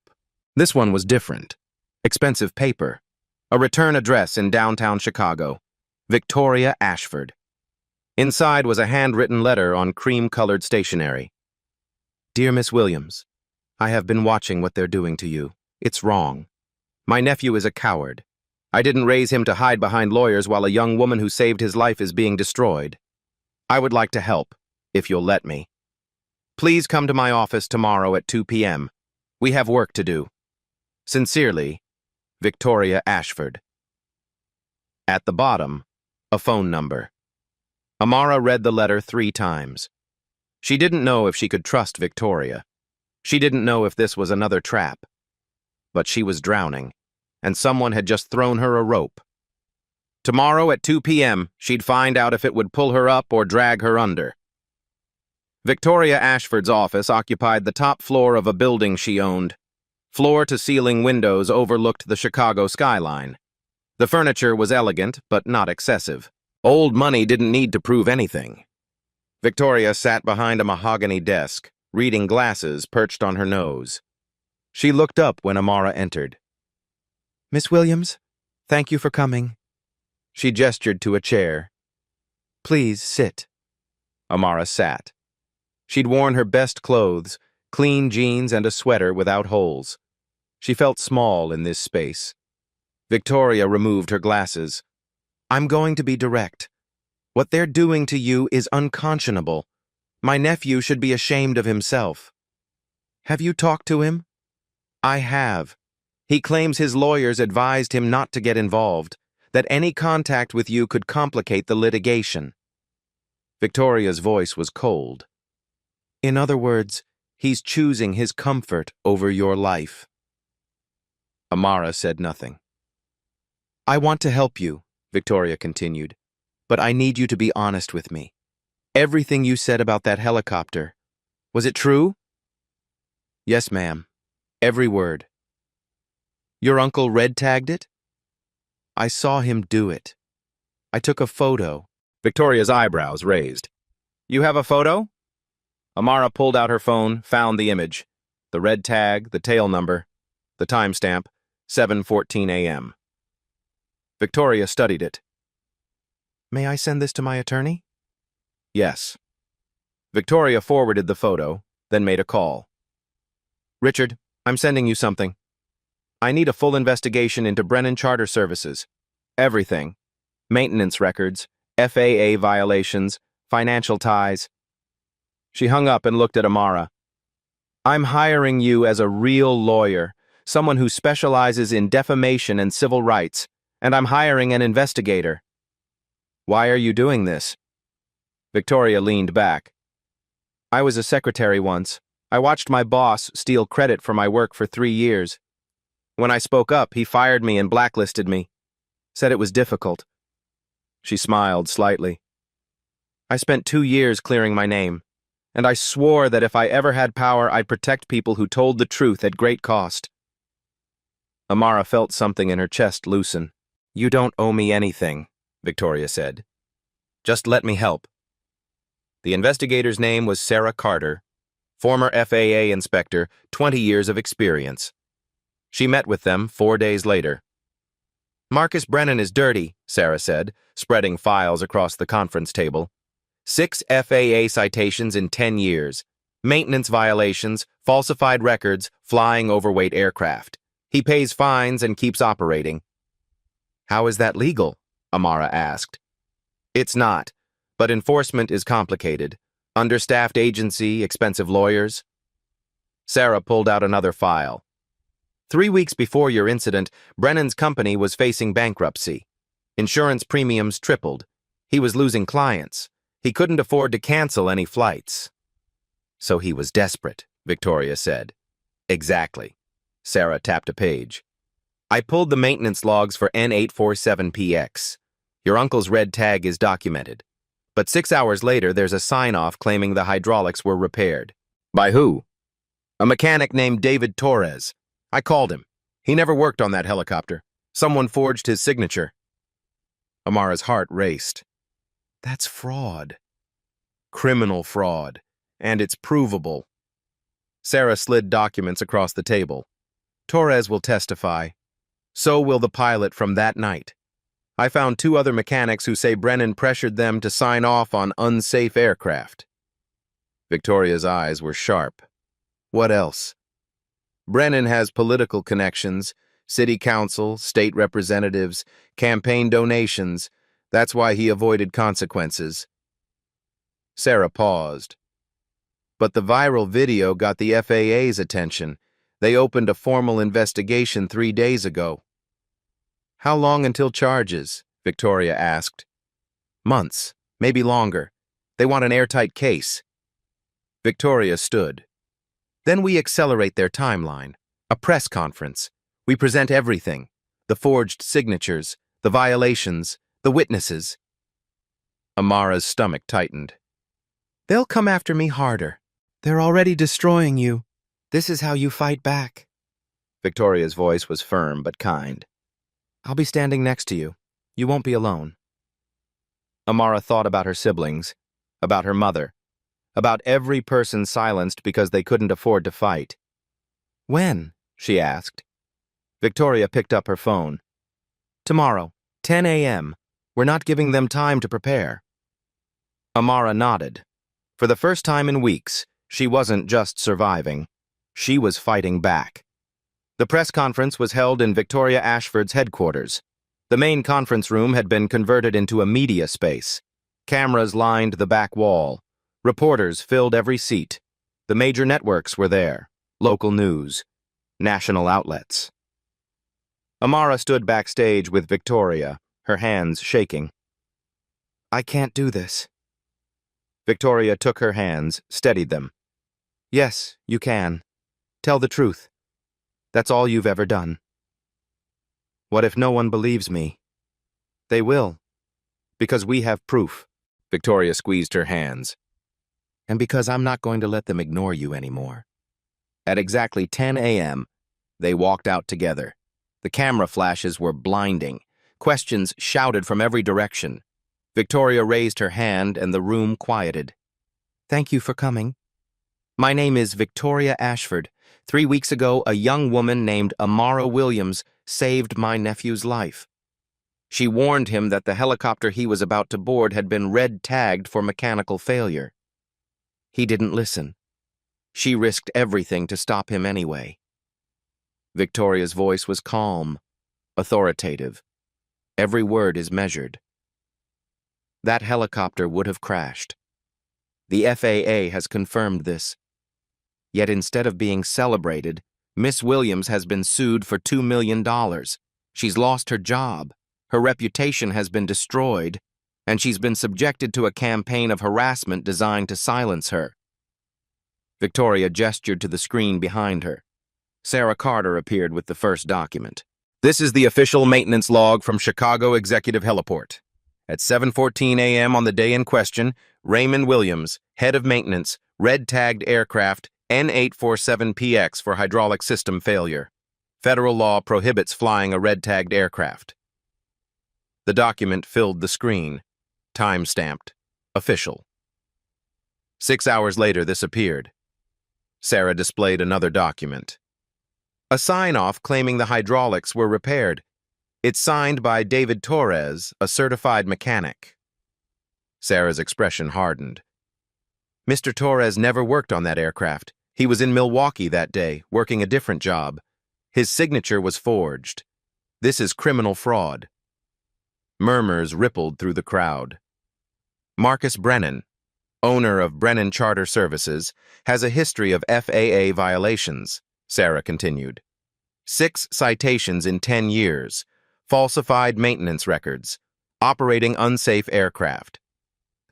This one was different. Expensive paper. A return address in downtown Chicago. Victoria Ashford. Inside was a handwritten letter on cream-colored stationery. Dear Miss Williams, I have been watching what they're doing to you. It's wrong. My nephew is a coward. I didn't raise him to hide behind lawyers while a young woman who saved his life is being destroyed. I would like to help, if you'll let me. Please come to my office tomorrow at 2 p.m. We have work to do. Sincerely, Victoria Ashford. At the bottom, a phone number. Amara read the letter 3 times. She didn't know if she could trust Victoria. She didn't know if this was another trap. But she was drowning, and someone had just thrown her a rope. Tomorrow at 2 p.m., she'd find out if it would pull her up or drag her under. Victoria Ashford's office occupied the top floor of a building she owned. Floor-to-ceiling windows overlooked the Chicago skyline. The furniture was elegant, but not excessive. Old money didn't need to prove anything. Victoria sat behind a mahogany desk, reading glasses perched on her nose. She looked up when Amara entered. Miss Williams, thank you for coming. She gestured to a chair. Please sit. Amara sat. She'd worn her best clothes, clean jeans and a sweater without holes. She felt small in this space. Victoria removed her glasses. I'm going to be direct. What they're doing to you is unconscionable. My nephew should be ashamed of himself. Have you talked to him? I have. He claims his lawyers advised him not to get involved, that any contact with you could complicate the litigation. Victoria's voice was cold. In other words, he's choosing his comfort over your life. Amara said nothing. I want to help you, Victoria continued, but I need you to be honest with me. Everything you said about that helicopter, was it true? Yes, ma'am. Every word. Your uncle red-tagged it? I saw him do it. I took a photo. Victoria's eyebrows raised. You have a photo? Amara pulled out her phone, found the image. The red tag, the tail number, the timestamp, 7:14 a.m. Victoria studied it. May I send this to my attorney? Yes. Victoria forwarded the photo, then made a call. Richard, I'm sending you something. I need a full investigation into Brennan Charter Services. Everything. Maintenance records, FAA violations, financial ties. She hung up and looked at Amara. I'm hiring you as a real lawyer, someone who specializes in defamation and civil rights, and I'm hiring an investigator. Why are you doing this? Victoria leaned back. I was a secretary once. I watched my boss steal credit for my work for 3 years. When I spoke up, he fired me and blacklisted me. Said it was difficult. She smiled slightly. I spent 2 years clearing my name, and I swore that if I ever had power, I'd protect people who told the truth at great cost. Amara felt something in her chest loosen. You don't owe me anything, Victoria said. Just let me help. The investigator's name was Sarah Carter, former FAA inspector, 20 years of experience. She met with them 4 days later. Marcus Brennan is dirty, Sarah said, spreading files across the conference table. 6 FAA citations in 10 years. Maintenance violations, falsified records, flying overweight aircraft. He pays fines and keeps operating. How is that legal? Amara asked. It's not, but enforcement is complicated. Understaffed agency, expensive lawyers. Sarah pulled out another file. 3 weeks before your incident, Brennan's company was facing bankruptcy. Insurance premiums tripled. He was losing clients. He couldn't afford to cancel any flights. So he was desperate, Victoria said. Exactly. Sarah tapped a page. I pulled the maintenance logs for N847PX. Your uncle's red tag is documented. But 6 hours later, there's a sign-off claiming the hydraulics were repaired. By who? A mechanic named David Torres. I called him. He never worked on that helicopter. Someone forged his signature. Amara's heart raced. That's fraud. Criminal fraud. And it's provable. Sarah slid documents across the table. Torres will testify. So will the pilot from that night. I found 2 other mechanics who say Brennan pressured them to sign off on unsafe aircraft. Victoria's eyes were sharp. What else? Brennan has political connections, city council, state representatives, campaign donations. That's why he avoided consequences. Sarah paused. But the viral video got the FAA's attention. They opened a formal investigation 3 days ago. How long until charges? Victoria asked. Months, maybe longer. They want an airtight case. Victoria stood. Then we accelerate their timeline. A press conference. We present everything. The forged signatures, the violations, the witnesses. Amara's stomach tightened. They'll come after me harder. They're already destroying you. This is how you fight back. Victoria's voice was firm but kind. I'll be standing next to you. You won't be alone. Amara thought about her siblings, about her mother, about every person silenced because they couldn't afford to fight. When? She asked. Victoria picked up her phone. Tomorrow, 10 a.m. We're not giving them time to prepare. Amara nodded. For the first time in weeks, she wasn't just surviving. She was fighting back. The press conference was held in Victoria Ashford's headquarters. The main conference room had been converted into a media space. Cameras lined the back wall. Reporters filled every seat. The major networks were there. Local news. National outlets. Amara stood backstage with Victoria, her hands shaking. I can't do this. Victoria took her hands, steadied them. Yes, you can. Tell the truth. That's all you've ever done. What if no one believes me? They will. Because we have proof. Victoria squeezed her hands. And because I'm not going to let them ignore you anymore. At exactly 10 a.m., they walked out together. The camera flashes were blinding. Questions shouted from every direction. Victoria raised her hand and the room quieted. Thank you for coming. My name is Victoria Ashford. 3 weeks ago, a young woman named Amara Williams saved my nephew's life. She warned him that the helicopter he was about to board had been red-tagged for mechanical failure. He didn't listen. She risked everything to stop him anyway. Victoria's voice was calm, authoritative. Every word is measured. That helicopter would have crashed. The FAA has confirmed this. Yet instead of being celebrated, Miss Williams has been sued for $2 million. She's lost her job, her reputation has been destroyed, and she's been subjected to a campaign of harassment designed to silence her. Victoria gestured to the screen behind her. Sarah Carter appeared with the first document. This is the official maintenance log from Chicago Executive Heliport. At 7:14 a.m. on the day in question, Raymond Williams, head of maintenance, red-tagged aircraft N847PX for hydraulic system failure. Federal law prohibits flying a red-tagged aircraft. The document filled the screen, time-stamped, official. 6 hours later, this appeared. Sarah displayed another document. A sign-off claiming the hydraulics were repaired. It's signed by David Torres, a certified mechanic. Sarah's expression hardened. Mr. Torres never worked on that aircraft. He was in Milwaukee that day, working a different job. His signature was forged. This is criminal fraud. Murmurs rippled through the crowd. Marcus Brennan, owner of Brennan Charter Services, has a history of FAA violations, Sarah continued. 6 citations in 10 years, falsified maintenance records, operating unsafe aircraft.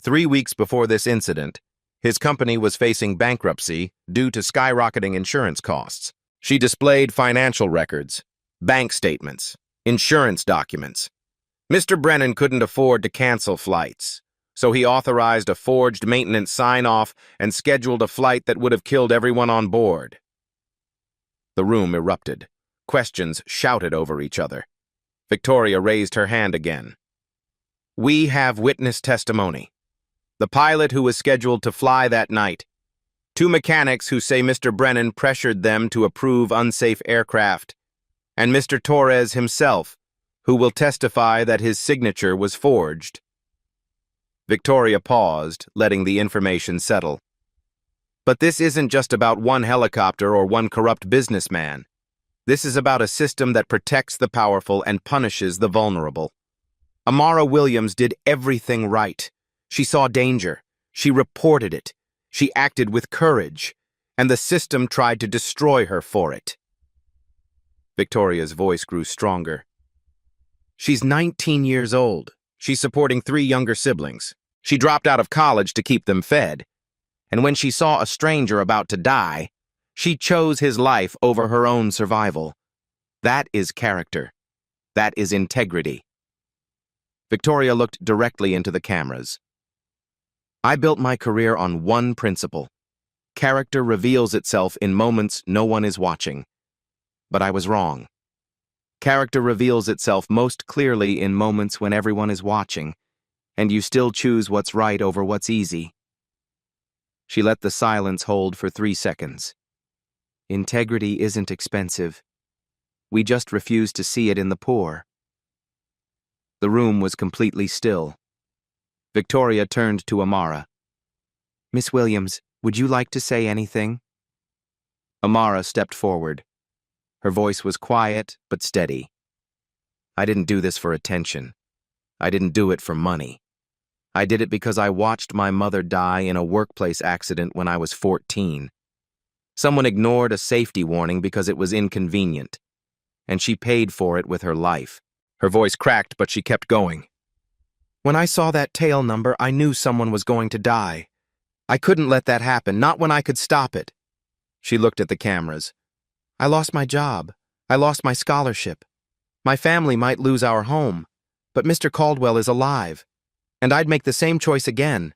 3 weeks before this incident, his company was facing bankruptcy due to skyrocketing insurance costs. She displayed financial records, bank statements, insurance documents. Mr. Brennan couldn't afford to cancel flights, so he authorized a forged maintenance sign-off and scheduled a flight that would have killed everyone on board. The room erupted. Questions shouted over each other. Victoria raised her hand again. We have witness testimony. The pilot who was scheduled to fly that night. 2 mechanics who say Mr. Brennan pressured them to approve unsafe aircraft. And Mr. Torres himself, who will testify that his signature was forged. Victoria paused, letting the information settle. But this isn't just about one helicopter or one corrupt businessman. This is about a system that protects the powerful and punishes the vulnerable. Amara Williams did everything right. She saw danger. She reported it. She acted with courage. And the system tried to destroy her for it. Victoria's voice grew stronger. She's 19 years old. She's supporting 3 younger siblings. She dropped out of college to keep them fed. And when she saw a stranger about to die, she chose his life over her own survival. That is character. That is integrity. Victoria looked directly into the cameras. I built my career on one principle. Character reveals itself in moments no one is watching. But I was wrong. Character reveals itself most clearly in moments when everyone is watching, and you still choose what's right over what's easy. She let the silence hold for 3 seconds. Integrity isn't expensive. We just refuse to see it in the poor. The room was completely still. Victoria turned to Amara. Miss Williams, would you like to say anything? Amara stepped forward. Her voice was quiet but steady. I didn't do this for attention. I didn't do it for money. I did it because I watched my mother die in a workplace accident when I was 14. Someone ignored a safety warning because it was inconvenient, and she paid for it with her life. Her voice cracked, but she kept going. When I saw that tail number, I knew someone was going to die. I couldn't let that happen, not when I could stop it. She looked at the cameras. I lost my job. I lost my scholarship. My family might lose our home, but Mr. Caldwell is alive, and I'd make the same choice again.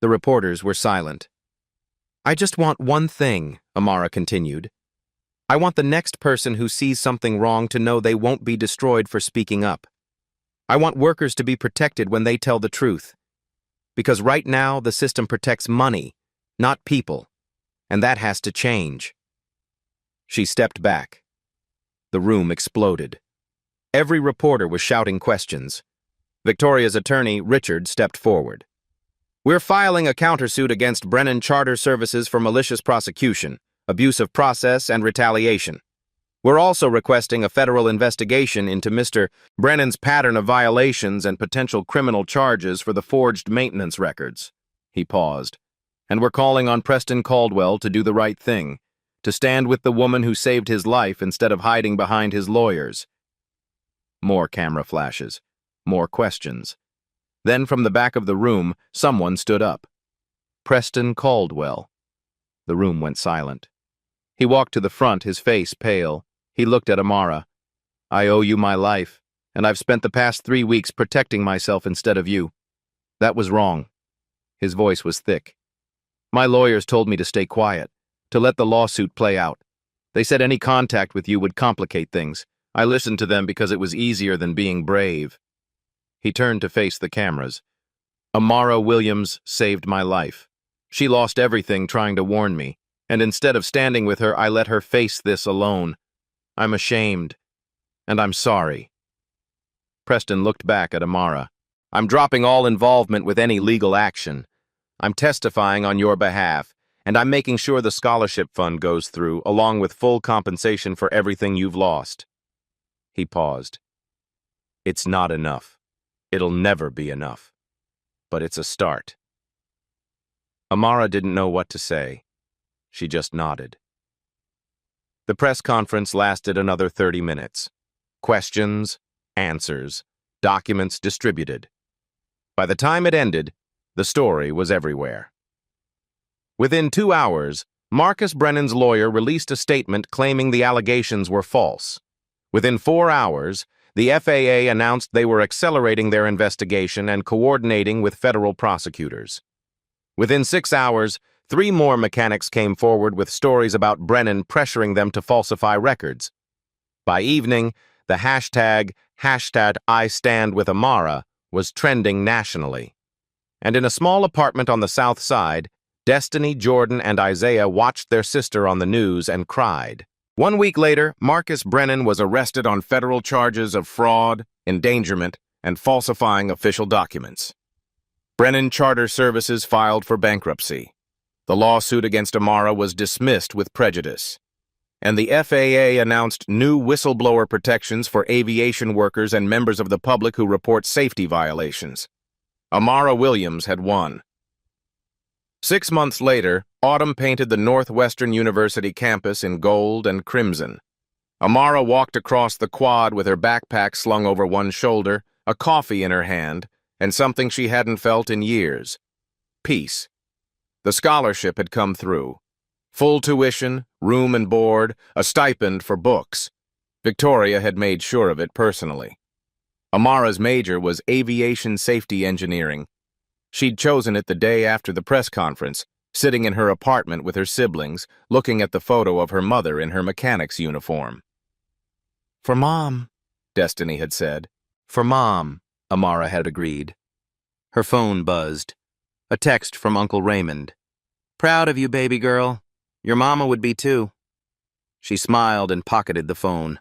The reporters were silent. I just want one thing, Amara continued. I want the next person who sees something wrong to know they won't be destroyed for speaking up. I want workers to be protected when they tell the truth. Because right now, the system protects money, not people, and that has to change. She stepped back. The room exploded. Every reporter was shouting questions. Victoria's attorney, Richard, stepped forward. We're filing a countersuit against Brennan Charter Services for malicious prosecution, abuse of process, and retaliation. We're also requesting a federal investigation into Mr. Brennan's pattern of violations and potential criminal charges for the forged maintenance records. He paused. And we're calling on Preston Caldwell to do the right thing, to stand with the woman who saved his life instead of hiding behind his lawyers. More camera flashes. More questions. Then from the back of the room, someone stood up. Preston Caldwell. The room went silent. He walked to the front, his face pale. He looked at Amara. I owe you my life, and I've spent the past 3 weeks protecting myself instead of you. That was wrong. His voice was thick. My lawyers told me to stay quiet, to let the lawsuit play out. They said any contact with you would complicate things. I listened to them because it was easier than being brave. He turned to face the cameras. Amara Williams saved my life. She lost everything trying to warn me, and instead of standing with her, I let her face this alone. I'm ashamed, and I'm sorry. Preston looked back at Amara. I'm dropping all involvement with any legal action. I'm testifying on your behalf, and I'm making sure the scholarship fund goes through, along with full compensation for everything you've lost. He paused. It's not enough. It'll never be enough. But it's a start. Amara didn't know what to say. She just nodded. The press conference lasted another 30 minutes. Questions, answers, documents distributed. By the time it ended, the story was everywhere. Within 2 hours, Marcus Brennan's lawyer released a statement claiming the allegations were false. Within 4 hours, the FAA announced they were accelerating their investigation and coordinating with federal prosecutors. Within 6 hours, 3 more mechanics came forward with stories about Brennan pressuring them to falsify records. By evening, the hashtag #IStandWithAmara was trending nationally. And in a small apartment on the south side, Destiny, Jordan, and Isaiah watched their sister on the news and cried. 1 week later, Marcus Brennan was arrested on federal charges of fraud, endangerment, and falsifying official documents. Brennan Charter Services filed for bankruptcy. The lawsuit against Amara was dismissed with prejudice. And the FAA announced new whistleblower protections for aviation workers and members of the public who report safety violations. Amara Williams had won. 6 months later, autumn painted the Northwestern University campus in gold and crimson. Amara walked across the quad with her backpack slung over one shoulder, a coffee in her hand, and something she hadn't felt in years. Peace. The scholarship had come through. Full tuition, room and board, a stipend for books. Victoria had made sure of it personally. Amara's major was aviation safety engineering. She'd chosen it the day after the press conference, sitting in her apartment with her siblings, looking at the photo of her mother in her mechanic's uniform. For Mom, Destiny had said. For Mom, Amara had agreed. Her phone buzzed. A text from Uncle Raymond. Proud of you, baby girl. Your mama would be too. She smiled and pocketed the phone.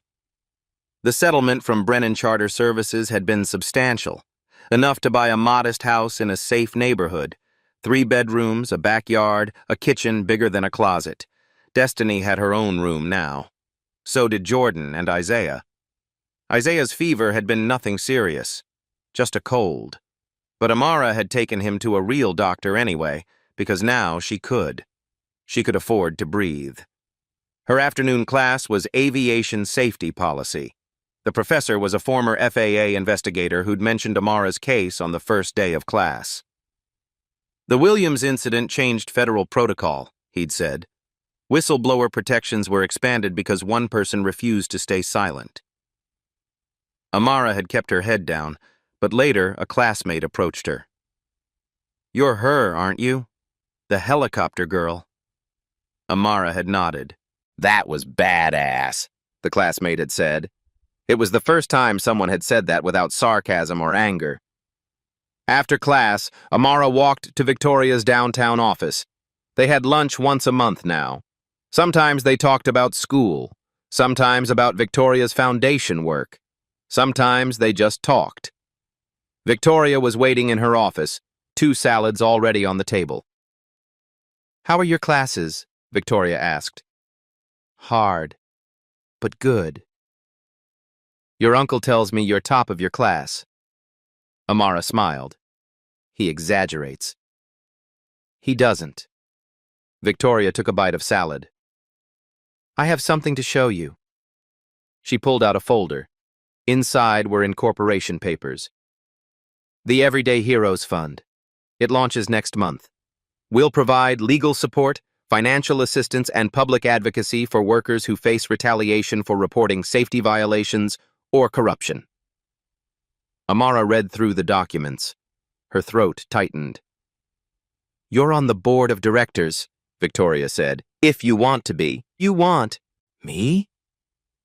The settlement from Brennan Charter Services had been substantial, enough to buy a modest house in a safe neighborhood. 3 bedrooms, a backyard, a kitchen bigger than a closet. Destiny had her own room now. So did Jordan and Isaiah. Isaiah's fever had been nothing serious, just a cold. But Amara had taken him to a real doctor anyway, because now she could. She could afford to breathe. Her afternoon class was aviation safety policy. The professor was a former FAA investigator who'd mentioned Amara's case on the first day of class. The Williams incident changed federal protocol, he'd said. Whistleblower protections were expanded because one person refused to stay silent. Amara had kept her head down, but later a classmate approached her. "You're her, aren't you? The helicopter girl." Amara had nodded. "That was badass," the classmate had said. It was the first time someone had said that without sarcasm or anger. After class, Amara walked to Victoria's downtown office. They had lunch once a month now. Sometimes they talked about school, sometimes about Victoria's foundation work. Sometimes they just talked. Victoria was waiting in her office, 2 salads already on the table. "How are your classes?" Victoria asked. "Hard, but good." "Your uncle tells me you're top of your class." Amara smiled. "He exaggerates." "He doesn't." Victoria took a bite of salad. "I have something to show you." She pulled out a folder. Inside were incorporation papers. "The Everyday Heroes Fund. It launches next month. We'll provide legal support, financial assistance, and public advocacy for workers who face retaliation for reporting safety violations or corruption." Amara read through the documents. Her throat tightened. "You're on the board of directors," Victoria said. "If you want to be." "You want me?"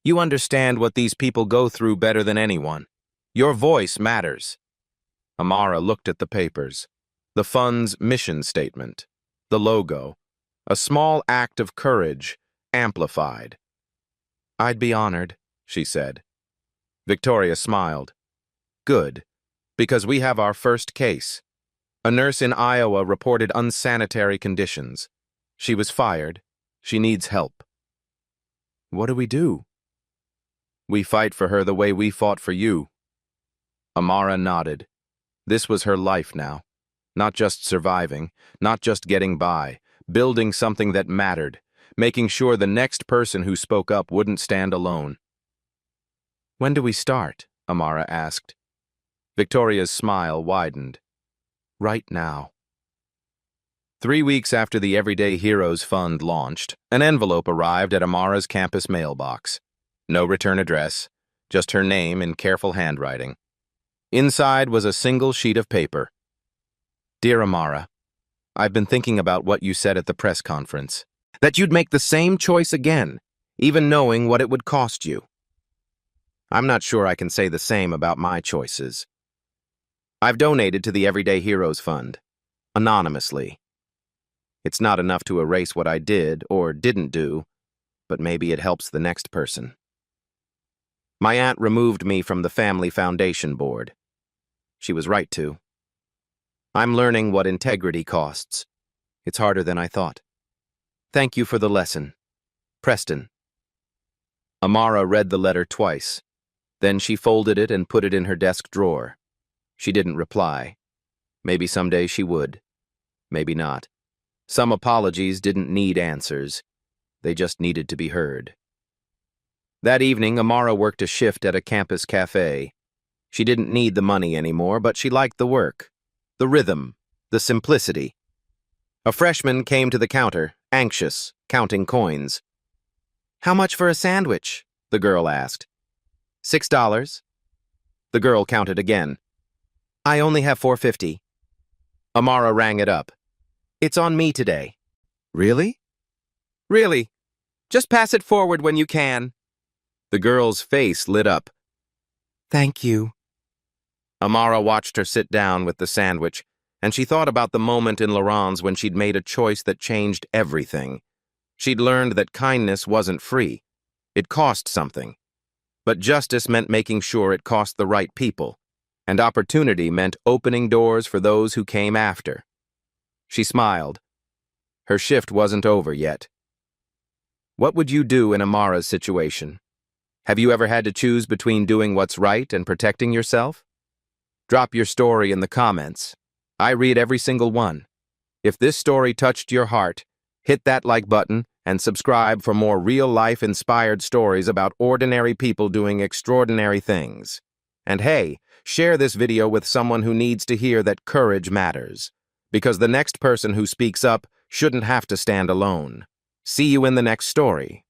"You understand what these people go through better than anyone. Your voice matters." Amara looked at the papers. The fund's mission statement. The logo. A small act of courage, amplified. "I'd be honored," she said. Victoria smiled. "Good, because we have our first case. A nurse in Iowa reported unsanitary conditions. She was fired. She needs help." "What do we do?" "We fight for her the way we fought for you." Amara nodded. This was her life now. Not just surviving, not just getting by, building something that mattered, making sure the next person who spoke up wouldn't stand alone. "When do we start?" Amara asked. Victoria's smile widened. "Right now." 3 weeks after the Everyday Heroes Fund launched, an envelope arrived at Amara's campus mailbox. No return address, just her name in careful handwriting. Inside was a single sheet of paper. "Dear Amara, I've been thinking about what you said at the press conference. That you'd make the same choice again, even knowing what it would cost you. I'm not sure I can say the same about my choices. I've donated to the Everyday Heroes Fund, anonymously. It's not enough to erase what I did or didn't do, but maybe it helps the next person. My aunt removed me from the family foundation board. She was right to. I'm learning what integrity costs. It's harder than I thought. Thank you for the lesson. Preston." Amara read the letter twice. Then she folded it and put it in her desk drawer. She didn't reply. Maybe someday she would. Maybe not. Some apologies didn't need answers. They just needed to be heard. That evening, Amara worked a shift at a campus cafe. She didn't need the money anymore, but she liked the work. The rhythm, the simplicity. A freshman came to the counter, anxious, counting coins. "How much for a sandwich?" the girl asked. $6. The girl counted again. "I only have $4.50. Amara rang it up. "It's on me today." "Really?" "Really. Just pass it forward when you can." The girl's face lit up. "Thank you." Amara watched her sit down with the sandwich, and she thought about the moment in Laurent's when she'd made a choice that changed everything. She'd learned that kindness wasn't free. It cost something. But justice meant making sure it cost the right people, and opportunity meant opening doors for those who came after. She smiled. Her shift wasn't over yet. What would you do in Amara's situation? Have you ever had to choose between doing what's right and protecting yourself? Drop your story in the comments. I read every single one. If this story touched your heart, hit that like button and subscribe for more real-life inspired stories about ordinary people doing extraordinary things. And hey, share this video with someone who needs to hear that courage matters. because the next person who speaks up shouldn't have to stand alone. See you in the next story.